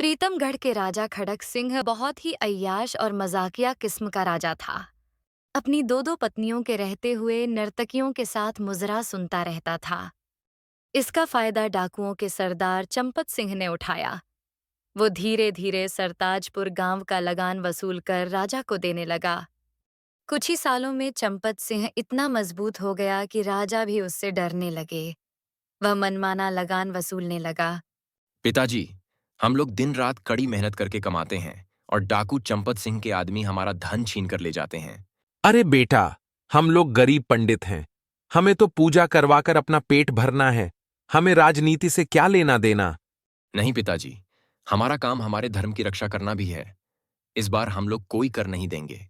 प्रीतमगढ़ के राजा खड़क सिंह बहुत ही अय्याश और मजाकिया किस्म का राजा था। अपनी दो दो पत्नियों के रहते हुए नर्तकियों के साथ मुजरा सुनता रहता था। इसका फायदा डाकुओं के सरदार चंपत सिंह ने उठाया। वो धीरे धीरे सरताजपुर गांव का लगान वसूल कर राजा को देने लगा। कुछ ही सालों में चंपत सिंह इतना मजबूत हो गया कि राजा भी उससे डरने लगे। वह मनमाना लगान वसूलने लगा। पिताजी, हम लोग दिन रात कड़ी मेहनत करके कमाते हैं और डाकू चंपत सिंह के आदमी हमारा धन छीन कर ले जाते हैं। अरे बेटा, हम लोग गरीब पंडित हैं। हमें तो पूजा करवाकर अपना पेट भरना है। हमें राजनीति से क्या लेना देना। नहीं पिताजी, हमारा काम हमारे धर्म की रक्षा करना भी है। इस बार हम लोग कोई कर नहीं देंगे।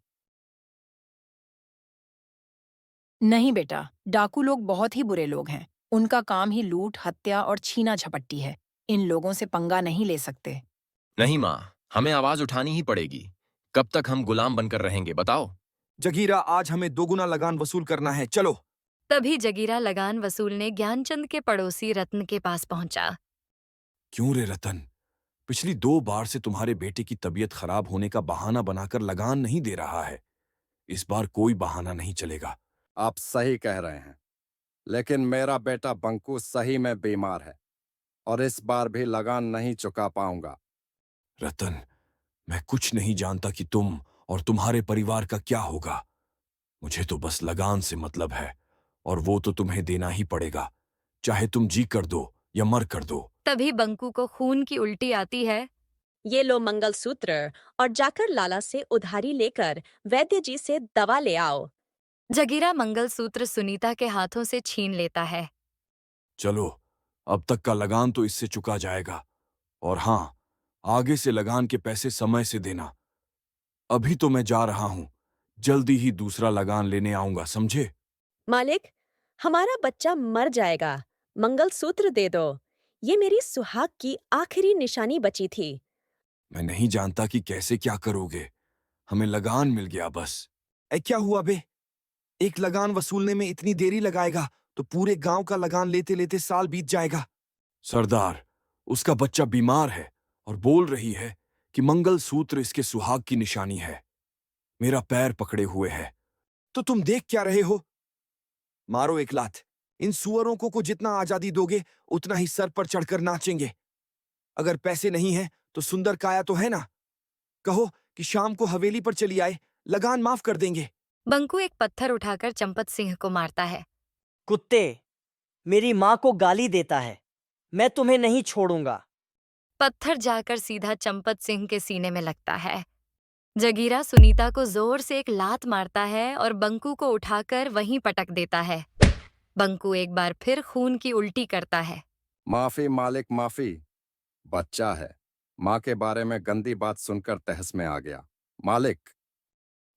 नहीं बेटा, डाकू लोग बहुत ही बुरे लोग हैं। उनका काम ही लूट, हत्या और छीना झपट्टी है। इन लोगों से पंगा नहीं ले सकते। नहीं माँ, हमें आवाज उठानी ही पड़ेगी। कब तक हम गुलाम बनकर रहेंगे बताओ। जगीरा, आज हमें दोगुना लगान वसूल करना है, चलो। तभी जगीरा लगान वसूलने ज्ञानचंद के पड़ोसी रत्न के पास पहुंचा। क्यों रे रतन, पिछली 2 बार से तुम्हारे बेटे की तबीयत खराब होने का बहाना बनाकर लगान नहीं दे रहा है। इस बार कोई बहाना नहीं चलेगा। आप सही कह रहे हैं, लेकिन मेरा बेटा बंकू सही में बीमार है और इस बार भी लगान नहीं चुका पाऊंगा। रतन, मैं कुछ नहीं जानता कि तुम और तुम्हारे परिवार का क्या होगा। मुझे तो बस लगान से मतलब है, और वो तो तुम्हें देना ही पड़ेगा, चाहे तुम जी कर दो या मर कर दो। तभी बंकू को खून की उल्टी आती है। ये लो मंगलसूत्र और जाकर लाला से उधारी लेकर वैद्य जी से दवा ले आओ। जगीरा मंगलसूत्र सुनीता के हाथों से छीन लेता है। चलो, अब तक का लगान तो इससे चुका जाएगा, और हाँ, आगे से लगान के पैसे समय से देना। अभी तो मैं जा रहा हूं, जल्दी ही दूसरा लगान लेने आऊंगा, समझे? मालिक, हमारा बच्चा मर जाएगा, मंगलसूत्र दे दो। ये मेरी सुहाग की आखिरी निशानी बची थी। मैं नहीं जानता कि कैसे क्या करोगे। हमें लगान मिल गया बस। क्या हुआ बे? एक लगान वसूलने में इतनी देरी लगाएगा तो पूरे गांव का लगान लेते लेते साल बीत जाएगा। सरदार, उसका बच्चा बीमार है और बोल रही है कि मंगलसूत्र इसके सुहाग की निशानी है। मेरा पैर पकड़े हुए है। तो तुम देख क्या रहे हो? मारो एक लात। इन सुअरों को जितना आजादी दोगे उतना ही सर पर चढ़कर नाचेंगे। अगर पैसे नहीं हैं तो सुंदर काया तो है ना। कहो कि शाम को हवेली पर चली आए, लगान माफ कर देंगे। बंकू एक पत्थर उठाकर चंपत सिंह को मारता है। कुत्ते, मेरी माँ को गाली देता है। मैं तुम्हें नहीं छोड़ूंगा। पत्थर जाकर सीधा चंपत सिंह के सीने में लगता है। जगीरा सुनीता को जोर से एक लात मारता है और बंकू को उठाकर वहीं पटक देता है। बंकू एक बार फिर खून की उल्टी करता है। माफी मालिक, माफी। बच्चा है, माँ के बारे में गंदी बात सुनकर तहस में आ गया। मालिक,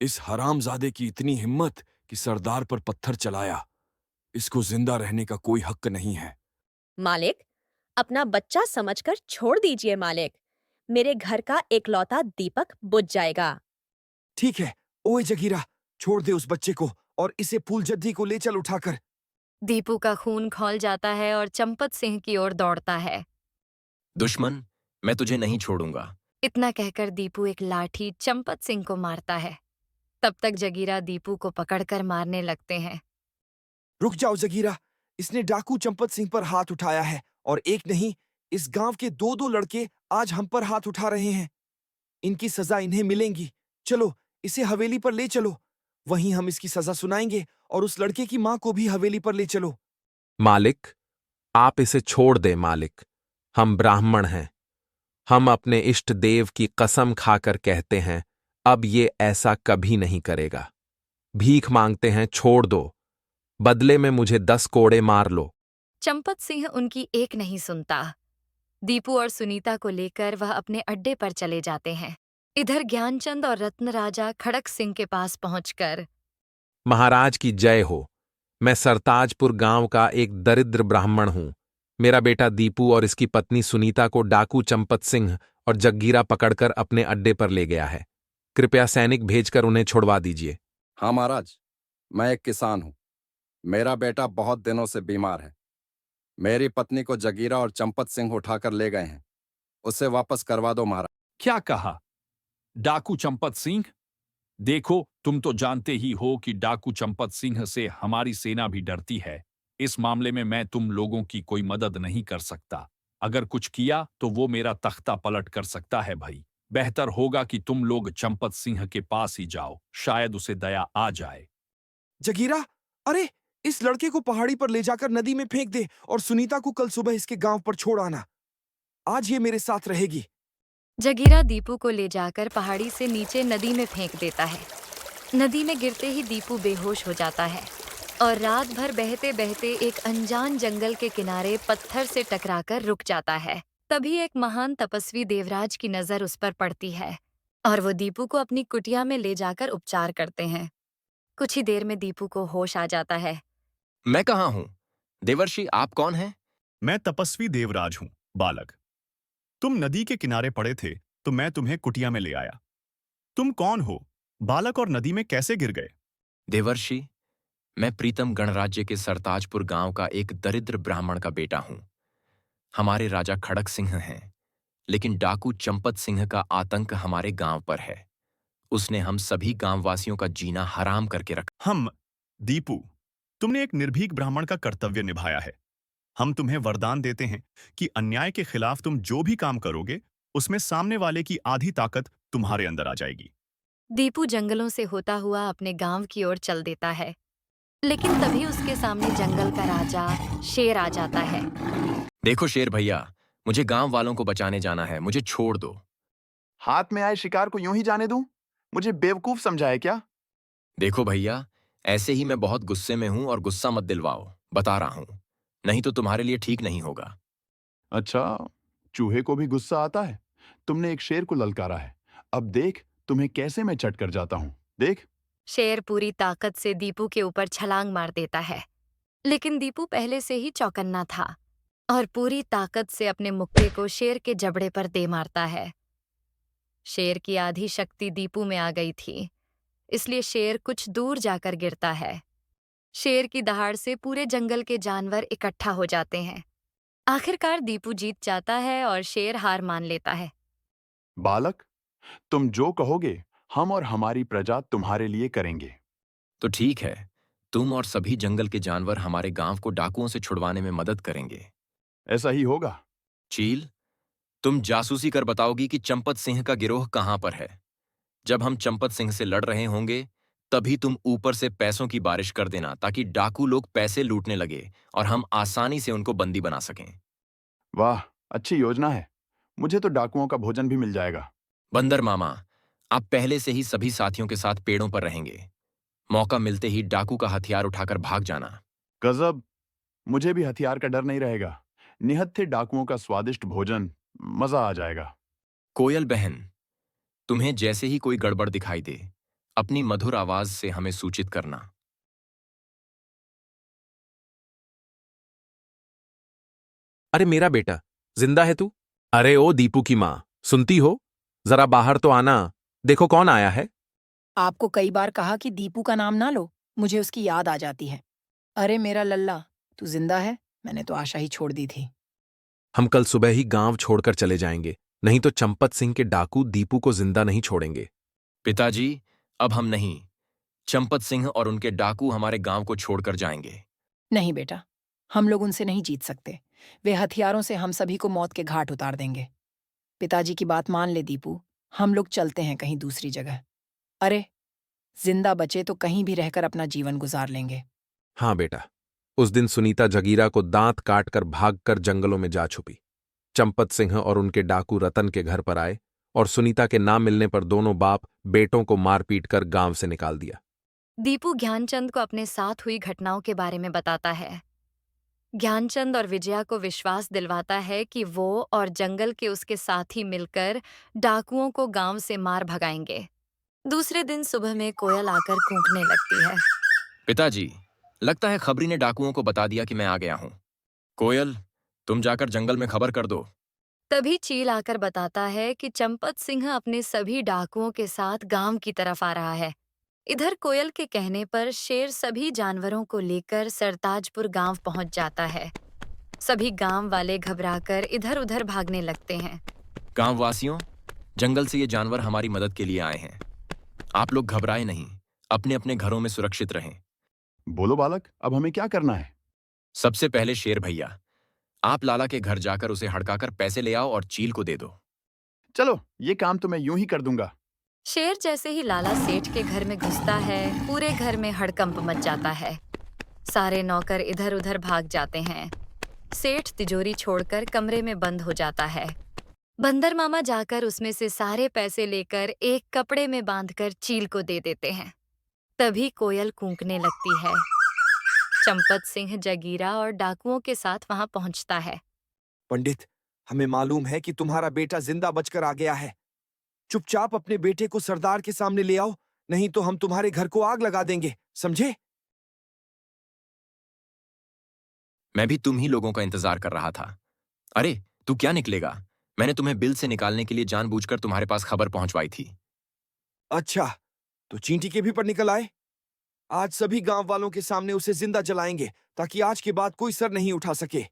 इस हरामजादे की इतनी हिम्मत कि सरदार पर पत्थर चलाया। इसको जिंदा रहने का कोई हक नहीं है। मालिक, अपना बच्चा समझकर छोड़ दीजिए मालिक। मेरे घर का एकलौता दीपक बुझ जाएगा। ठीक है, ओए जगीरा, छोड़ दे उस बच्चे को और इसे फूल जद्दी को ले चल उठाकर। दीपू का खून खौल जाता है और चंपत सिंह की ओर दौड़ता है। दुश्मन, मैं तुझे नहीं छोड़ूंगा। इतना कहकर दीपू एक लाठी चंपत सिंह को मारता है। तब तक जगीरा दीपू को पकड़कर मारने लगते हैं। रुक जाओ जगीरा, इसने डाकू चंपत सिंह पर हाथ उठाया है, और एक नहीं, इस गांव के 2-2 लड़के आज हम पर हाथ उठा रहे हैं। इनकी सजा इन्हें मिलेंगी। चलो, इसे हवेली पर ले चलो। वहीं हम इसकी सजा सुनाएंगे, और उस लड़के की मां को भी हवेली पर ले चलो। मालिक, आप इसे छोड़ दे मालिक। हम ब्राह्मण हैं। हम अपने इष्ट देव की कसम खाकर कहते हैं, अब ये ऐसा कभी नहीं करेगा। भीख मांगते हैं, छोड़ दो। बदले में मुझे 10 कोड़े मार लो। चंपत सिंह उनकी एक नहीं सुनता। दीपू और सुनीता को लेकर वह अपने अड्डे पर चले जाते हैं। इधर ज्ञानचंद और रत्न राजा खड़क सिंह के पास पहुंचकर, महाराज की जय हो। मैं सरताजपुर गांव का एक दरिद्र ब्राह्मण हूं। मेरा बेटा दीपू और इसकी पत्नी सुनीता को डाकू चंपत सिंह और जग्गीरा पकड़कर अपने अड्डे पर ले गया है। कृपया सैनिक भेजकर उन्हें छुड़वा दीजिए। हाँ महाराज, मैं एक किसान हूँ। मेरा बेटा बहुत दिनों से बीमार है। मेरी पत्नी को जगीरा और चंपत सिंह उठाकर ले गए हैं। उसे वापस करवा दो महाराज। क्या कहा? डाकू चंपत सिंह? देखो, तुम तो जानते ही हो कि डाकू चंपत सिंह से हमारी सेना भी डरती है। इस मामले में मैं तुम लोगों की कोई मदद नहीं कर सकता। अगर कुछ किया तो वो मेरा तख्ता पलट कर सकता है भाई। बेहतर होगा कि तुम लोग चंपत सिंह के पास ही जाओ, शायद उसे दया आ जाए। जगीरा, अरे इस लड़के को पहाड़ी पर ले जाकर नदी में फेंक दे और सुनीता को कल सुबह इसके गांव पर छोड़ आना। आज ये मेरे साथ रहेगी। जगीरा दीपू को ले जाकर पहाड़ी से नीचे नदी में फेंक देता है। नदी में गिरते ही दीपू बेहोश हो जाता है और रात भर बहते बहते एक अनजान जंगल के किनारे पत्थर से टकराकर रुक जाता है। तभी एक महान तपस्वी देवराज की नजर उस पर पड़ती है और वो दीपू को अपनी कुटिया में ले जाकर उपचार करते हैं। कुछ ही देर में दीपू को होश आ जाता है। मैं कहाँ हूँ? देवर्षि, आप कौन हैं? मैं तपस्वी देवराज हूं, बालक। तुम नदी के किनारे पड़े थे तो मैं तुम्हें कुटिया में ले आया। तुम कौन हो, बालक, और नदी में कैसे गिर गए? देवर्षि, मैं प्रीतम गणराज्य के सरताजपुर गांव का एक दरिद्र ब्राह्मण का बेटा हूं। हमारे राजा खड़क सिंह हैं, लेकिन डाकू चंपत सिंह का आतंक हमारे गांव पर है। उसने हम सभी गांववासियों का जीना हराम करके रखा। दीपू, तुमने एक निर्भीक ब्राह्मण का कर्तव्य निभाया है। हम तुम्हें वरदान देते हैं कि अन्याय के खिलाफ तुम जो भी काम करोगे उसमें सामने वाले की आधी ताकत तुम्हारे अंदर आ जाएगी। दीपू जंगलों से होता हुआ अपने गांव की ओर चल देता है, लेकिन तभी उसके सामने जंगल का राजा शेर आ जाता है। देखो शेर भैया, मुझे गांव वालों को बचाने जाना है, मुझे छोड़ दो। हाथ में आए शिकार को यूं ही जाने दूं? मुझे बेवकूफ समझा है क्या? देखो भैया, ऐसे ही मैं बहुत गुस्से में हूं और गुस्सा मत दिलवाओ, बता रहा हूं, नहीं तो तुम्हारे लिए ठीक नहीं होगा। अच्छा, चूहे को भी गुस्सा आता है? तुमने एक शेर को ललकारा है, अब देख तुम्हें कैसे मैं चट कर जाता हूं, देख। शेर पूरी ताकत से दीपू के ऊपर छलांग मार देता है, लेकिन दीपू पहले से ही चौकन्ना था और पूरी ताकत से अपने मुक्के को शेर के जबड़े पर दे मारता है। शेर की आधी शक्ति दीपू में आ गई थी, इसलिए शेर कुछ दूर जाकर गिरता है। शेर की दहाड़ से पूरे जंगल के जानवर इकट्ठा हो जाते हैं। आखिरकार दीपू जीत जाता है और शेर हार मान लेता है। बालक, तुम जो कहोगे हम और हमारी प्रजा तुम्हारे लिए करेंगे। तो ठीक है, तुम और सभी जंगल के जानवर हमारे गांव को डाकुओं से छुड़वाने में मदद करेंगे। ऐसा ही होगा। चील, तुम जासूसी कर बताओगी कि चंपत सिंह का गिरोह कहां पर है। जब हम चंपत सिंह से लड़ रहे होंगे तभी तुम ऊपर से पैसों की बारिश कर देना, ताकि डाकू लोग पैसे लूटने लगे और हम आसानी से उनको बंदी बना सकें। वाह, अच्छी योजना है। मुझे तो डाकुओं का भोजन भी मिल जाएगा। बंदर मामा, आप पहले से ही सभी साथियों के साथ पेड़ों पर रहेंगे। मौका मिलते ही डाकू का हथियार उठाकर भाग जाना। गजब, मुझे भी हथियार का डर नहीं रहेगा। निहत्थे डाकुओं का स्वादिष्ट भोजन, मजा आ जाएगा। कोयल बहन, तुम्हें जैसे ही कोई गड़बड़ दिखाई दे, अपनी मधुर आवाज से हमें सूचित करना। अरे मेरा बेटा, जिंदा है तू? अरे ओ दीपू की माँ, सुनती हो? जरा बाहर तो आना, देखो कौन आया है। आपको कई बार कहा कि दीपू का नाम ना लो, मुझे उसकी याद आ जाती है। अरे मेरा लल्ला, तू जिंदा है? मैंने तो आशा ही छोड़ दी थी। हम कल सुबह ही गांव छोड़कर चले जाएंगे, नहीं तो चंपत सिंह के डाकू दीपू को जिंदा नहीं छोड़ेंगे। पिताजी, अब हम नहीं, चंपत सिंह और उनके डाकू हमारे गांव को छोड़कर जाएंगे। नहीं बेटा, हम लोग उनसे नहीं जीत सकते। वे हथियारों से हम सभी को मौत के घाट उतार देंगे। पिताजी की बात मान ले दीपू, हम लोग चलते हैं कहीं दूसरी जगह। अरे, जिंदा बचे तो कहीं भी रहकर अपना जीवन गुजार लेंगे। हाँ बेटा, उस दिन सुनीता जगीरा को दांत काटकर भागकर जंगलों में जा छुपी। चंपत सिंह और उनके डाकू रतन के घर पर आए और सुनीता के ना मिलने पर दोनों बाप बेटों को मार पीट कर गांव से निकाल दिया। दीपू ज्ञानचंद को अपने साथ हुई घटनाओं के बारे में बताता है। ज्ञानचंद और विजया को विश्वास दिलवाता है कि वो और जंगल के उसके साथी मिलकर डाकुओं को गांव से मार भगाएंगे। दूसरे दिन सुबह में कोयल आकर कूकने लगती है। पिताजी, लगता है खबरी ने डाकुओं को बता दिया कि मैं आ गया हूं। कोयल, तुम जाकर जंगल में खबर कर दो। तभी चील आकर बताता है कि चंपत सिंह अपने सभी डाकुओं के साथ गांव की तरफ आ रहा है। इधर कोयल के कहने पर शेर सभी जानवरों को लेकर सरताजपुर गांव पहुंच जाता है। सभी गांव वाले घबराकर इधर उधर भागने लगते हैं। गांव वासियों, जंगल से ये जानवर हमारी मदद के लिए आए हैं। आप लोग घबराए नहीं, अपने अपने घरों में सुरक्षित रहें। बोलो बालक, अब हमें क्या करना है? सबसे पहले शेर भैया, आप लाला के घर जाकर उसे हड़काकर पैसे ले आओ और चील को दे दो। चलो, ये काम तो मैं यूं ही कर दूंगा। शेर जैसे ही लाला सेठ के घर में घुसता है, पूरे घर में हड़कंप मच जाता है। सारे नौकर इधर उधर भाग जाते हैं। सेठ तिजोरी छोड़कर कमरे में बंद हो जाता है। बंदर मामा जाकर उसमें से सारे पैसे लेकर एक कपड़े में बांधकर चील को दे देते हैं। तभी कोयल कूकने लगती है। चंपत सिंह, जगीरा और डाकुओं के साथ वहां पहुंचता है। पंडित, हमें मालूम है कि तुम्हारा बेटा जिंदा बचकर आ गया है। चुपचाप अपने बेटे को सरदार के सामने ले आओ, नहीं तो हम तुम्हारे घर को आग लगा देंगे, समझे? मैं भी तुम ही लोगों का इंतजार कर रहा था। अरे, तू क्या निकलेगा? मैंने तुम्हें बिल से निकालने के लिए जानबूझकर तुम्हारे पास खबर पहुंचवाई थी। अच्छा, तो चींटी के भी पर निकल आए। आज सभी गांव वालों के सामने उसे जिंदा जलाएंगे, ताकि आज के बाद कोई सर नहीं उठा सके।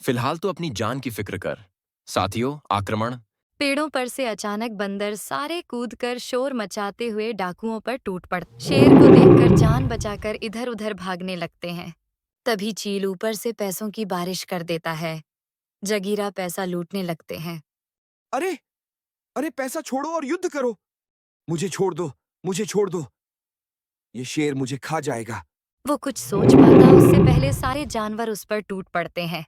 फिलहाल तो अपनी जान की फिक्र कर। साथियों, आक्रमण। पेड़ों पर से अचानक बंदर सारे कूदकर शोर मचाते हुए डाकुओं पर टूट पड़ते। शेर को देखकर जान बचाकर इधर उधर भागने लगते हैं। तभी चील ऊपर से पैसों की बारिश कर देता है। जगीरा पैसा लूटने लगते हैं। अरे अरे, पैसा छोड़ो और युद्ध करो। मुझे छोड़ दो, मुझे छोड़ दो। ये शेर मुझे खा जाएगा। वो कुछ सोच पाता उससे पहले सारे जानवर उस पर टूट पड़ते हैं।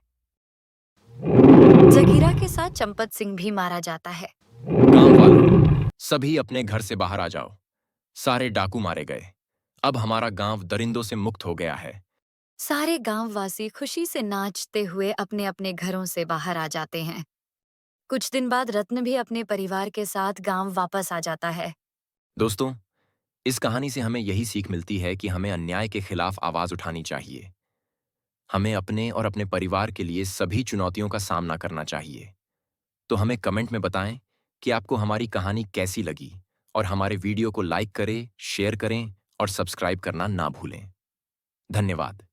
जगीरा के साथ चंपत सिंह भी मारा जाता है। गांव वालों, सभी अपने घर से बाहर आ जाओ। सारे डाकू मारे गए। अब हमारा गांव दरिंदों से मुक्त हो गया है। सारे गांववासी खुशी से नाचते हुए अपने अपने घरों से बाहर आ जाते हैं। कुछ दिन बाद रत्न भी अपने परिवार के साथ गांव वापस आ जाता है। दोस्तों, इस कहानी से हमें यही सीख मिलती है कि हमें अन्याय के खिलाफ आवाज उठानी चाहिए। हमें अपने और अपने परिवार के लिए सभी चुनौतियों का सामना करना चाहिए। तो हमें कमेंट में बताएं कि आपको हमारी कहानी कैसी लगी, और हमारे वीडियो को लाइक करें, शेयर करें और सब्सक्राइब करना ना भूलें। धन्यवाद।